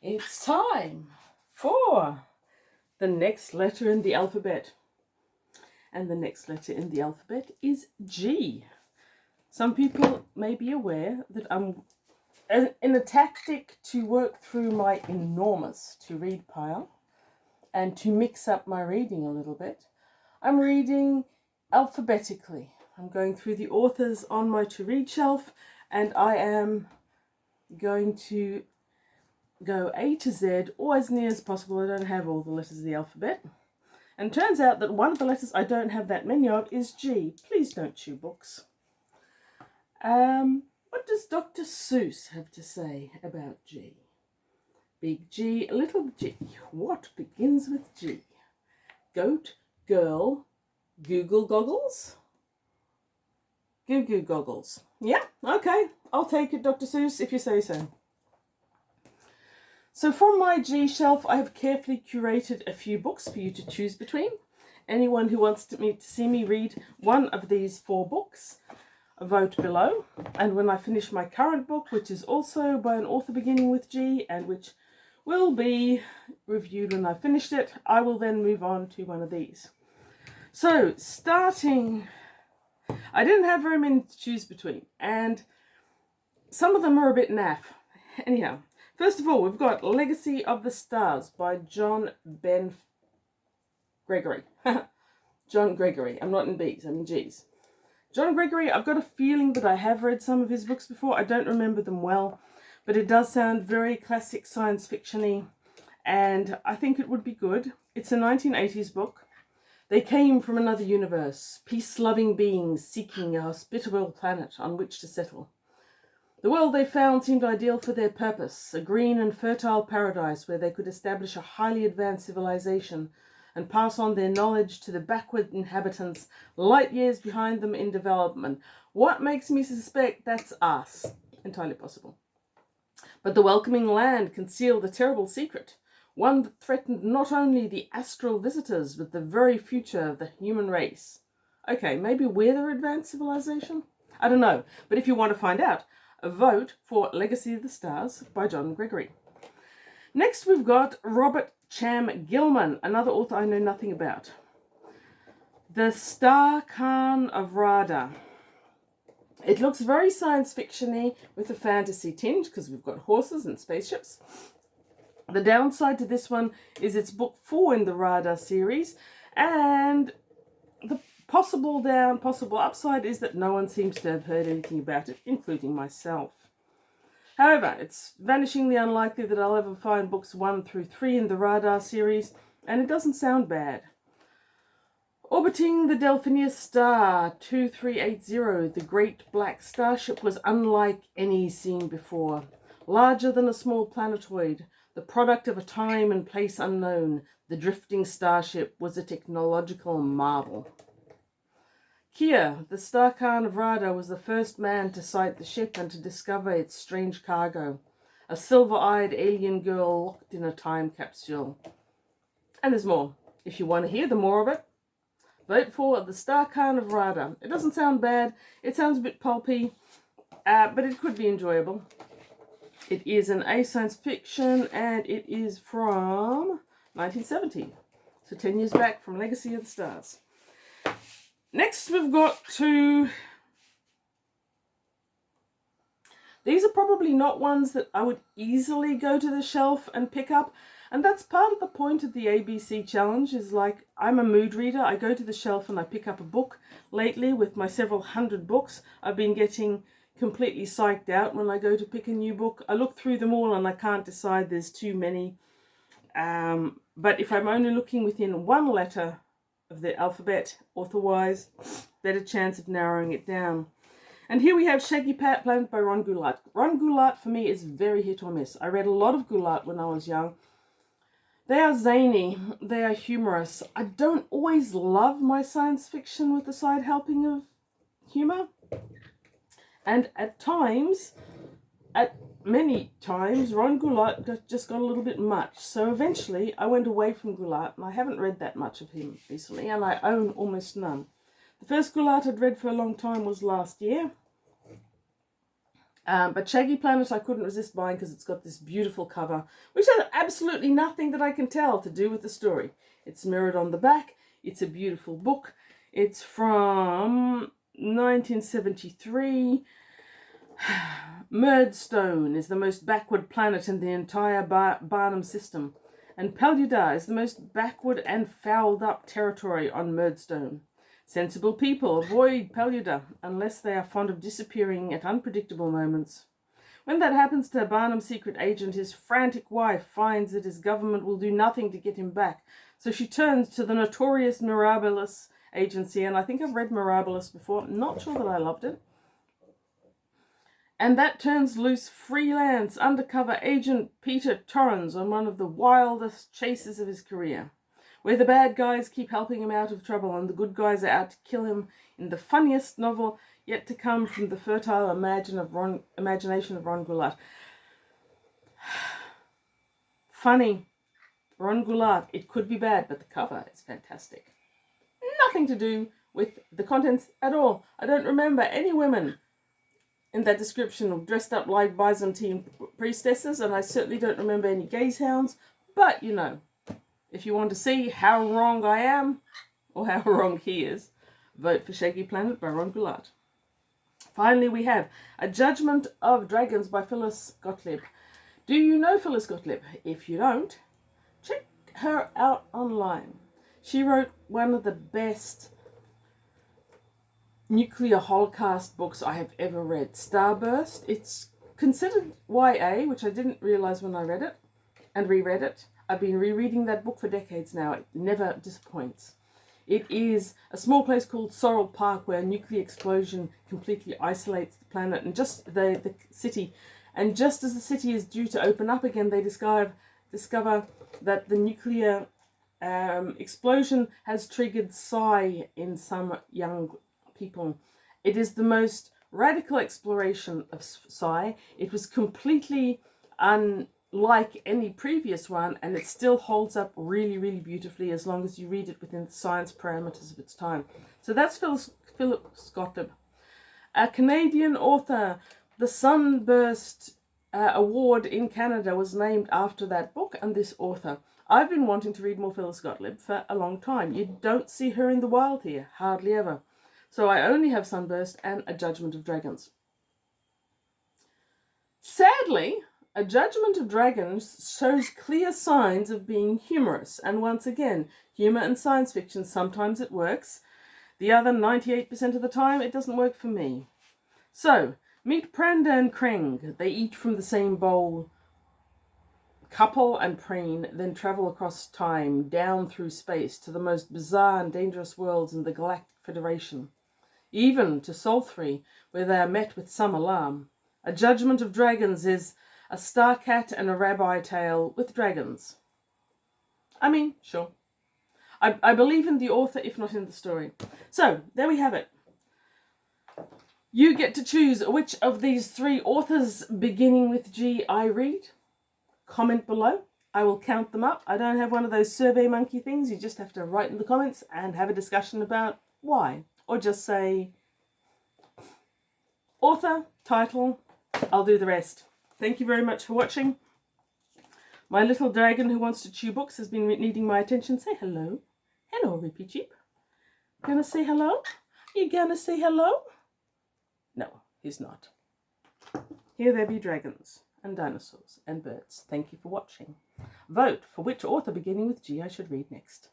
It's time for the next letter in the alphabet. And the next letter in the alphabet is G. Some people may be aware that I'm in a tactic to work through my enormous to-read pile and to mix up my reading a little bit. I'm reading alphabetically. I'm going through the authors on my to-read shelf, and I am going to go A to Z, or as near as possible. I don't have all the letters of the alphabet. And it turns out that one of the letters I don't have that many of is G. Please don't chew books. What does Dr. Seuss have to say about G? Big G, little G. What begins with G? Goat, girl, Google goggles? Goo goo goggles. Yeah, okay. I'll take it, Dr. Seuss, if you say so. So from my G shelf, I have carefully curated a few books for you to choose between. Anyone who wants to see me read one of these 4 books, vote below. And when I finish my current book, which is also by an author beginning with G, and which will be reviewed when I've finished it, I will then move on to one of these. So, starting, I didn't have very many to choose between, and some of them are a bit naff. Anyhow, first of all, we've got Legacy of the Stars by Gregory. John Gregory. I'm not in B's, I'm in G's. John Gregory, I've got a feeling that I have read some of his books before. I don't remember them well, but it does sound very classic science fiction-y, and I think it would be good. It's a 1980s book. They came from another universe, peace-loving beings seeking a hospitable planet on which to settle. The world they found seemed ideal for their purpose, a green and fertile paradise where they could establish a highly advanced civilization and pass on their knowledge to the backward inhabitants light years behind them in development. What makes me suspect that's us? Entirely possible. But the welcoming land concealed a terrible secret, one that threatened not only the astral visitors, but the very future of the human race. Okay, maybe we're the advanced civilization? I don't know, but if you want to find out, vote for Legacy of the Stars by John Gregory. Next we've got Robert Cham Gilman, another author I know nothing about. The Starkahn of Rhada. It looks very science fiction-y with a fantasy tinge because we've got horses and spaceships. The downside to this one is it's book 4 in the Rhada series, and the possible upside is that no one seems to have heard anything about it, including myself. However, it's vanishingly unlikely that I'll ever find books 1 through 3 in the Rhada series, and it doesn't sound bad. Orbiting the Delphinius star 2380, the great black starship was unlike any seen before. Larger than a small planetoid, the product of a time and place unknown, the drifting starship was a technological marvel. Kia, the Starkahn of Rhada, was the first man to sight the ship and to discover its strange cargo, a silver-eyed alien girl locked in a time capsule. And there's more. If you want to hear the more of it, vote for the Starkahn of Rhada. It doesn't sound bad. It sounds a bit pulpy, but it could be enjoyable. It is an A science fiction, and it is from 1970. So 10 years back from Legacy of the Stars. Next we've got two. These are probably not ones that I would easily go to the shelf and pick up. And that's part of the point of the ABC challenge, is like, I'm a mood reader. I go to the shelf and I pick up a book. Lately, with my several hundred books, I've been getting completely psyched out when I go to pick a new book. I look through them all and I can't decide, there's too many. But if I'm only looking within one letter of the alphabet, author-wise, better chance of narrowing it down. And here we have Shaggy Planet by Ron Goulart. Ron Goulart for me is very hit or miss. I read a lot of Goulart when I was young. They are zany, they are humorous. I don't always love my science fiction with a side helping of humour. And at many times, Ron Goulart just got a little bit much. So eventually I went away from Goulart, and I haven't read that much of him recently, and I own almost none. The first Goulart I'd read for a long time was last year. But Shaggy Planet I couldn't resist buying because it's got this beautiful cover, which has absolutely nothing that I can tell to do with the story. It's mirrored on the back. It's a beautiful book. It's from 1973. Murdstone is the most backward planet in the entire Barnum system, and Peluda is the most backward and fouled up territory on Murdstone. Sensible people avoid Peluda unless they are fond of disappearing at unpredictable moments. When that happens to Barnum's secret agent, his frantic wife finds that his government will do nothing to get him back, so she turns to the notorious Mirabilis agency, and I think I've read Mirabilis before, not sure that I loved it. And that turns loose freelance undercover agent Peter Torrens on one of the wildest chases of his career, where the bad guys keep helping him out of trouble and the good guys are out to kill him in the funniest novel yet to come from the fertile imagination of Ron Goulart. Funny. Ron Goulart. It could be bad, but the cover is fantastic. Nothing to do with the contents at all. I don't remember any women in that description dressed up like Byzantine priestesses, and I certainly don't remember any gaze hounds, but you know, if you want to see how wrong I am, or how wrong he is, vote for Shaggy Planet by Ron Goulart. Finally, we have A Judgment of Dragons by Phyllis Gotlieb. Do you know Phyllis Gotlieb? If you don't, check her out online. She wrote one of the best nuclear holocaust books I have ever read. Starburst. It's considered YA, which I didn't realise when I read it and reread it. I've been rereading that book for decades now. It never disappoints. It is a small place called Sorrel Park where a nuclear explosion completely isolates the planet and just the city. And just as the city is due to open up again, they discover that the nuclear explosion has triggered psi in some young people. It is the most radical exploration of psi. It was completely unlike any previous one, and it still holds up really, really beautifully as long as you read it within the science parameters of its time. So that's Phyllis Gotlieb, a Canadian author. The Sunburst Award in Canada was named after that book and this author. I've been wanting to read more Phyllis Gotlieb for a long time. You don't see her in the wild here, hardly ever. So I only have Sunburst and A Judgment of Dragons. Sadly, A Judgment of Dragons shows clear signs of being humorous. And once again, humour and science fiction, sometimes it works. The other 98% of the time, it doesn't work for me. So, meet Pranda and Kreng. They eat from the same bowl. Couple and preen, then travel across time, down through space, to the most bizarre and dangerous worlds in the Galactic Federation. Even to Solthry, where they are met with some alarm. A Judgment of Dragons is a Starkahn and a rabbi tale with dragons. I mean, sure. I believe in the author, if not in the story. So, there we have it. You get to choose which of these three authors, beginning with G, I read. Comment below. I will count them up. I don't have one of those survey monkey things. You just have to write in the comments and have a discussion about why. Or just say author, title, I'll do the rest. Thank you very much for watching. My little dragon who wants to chew books has been needing my attention. Say hello. Hello, Rippy Cheep. Gonna say hello? You gonna say hello? No, he's not. Here there be dragons and dinosaurs and birds. Thank you for watching. Vote for which author beginning with G I should read next.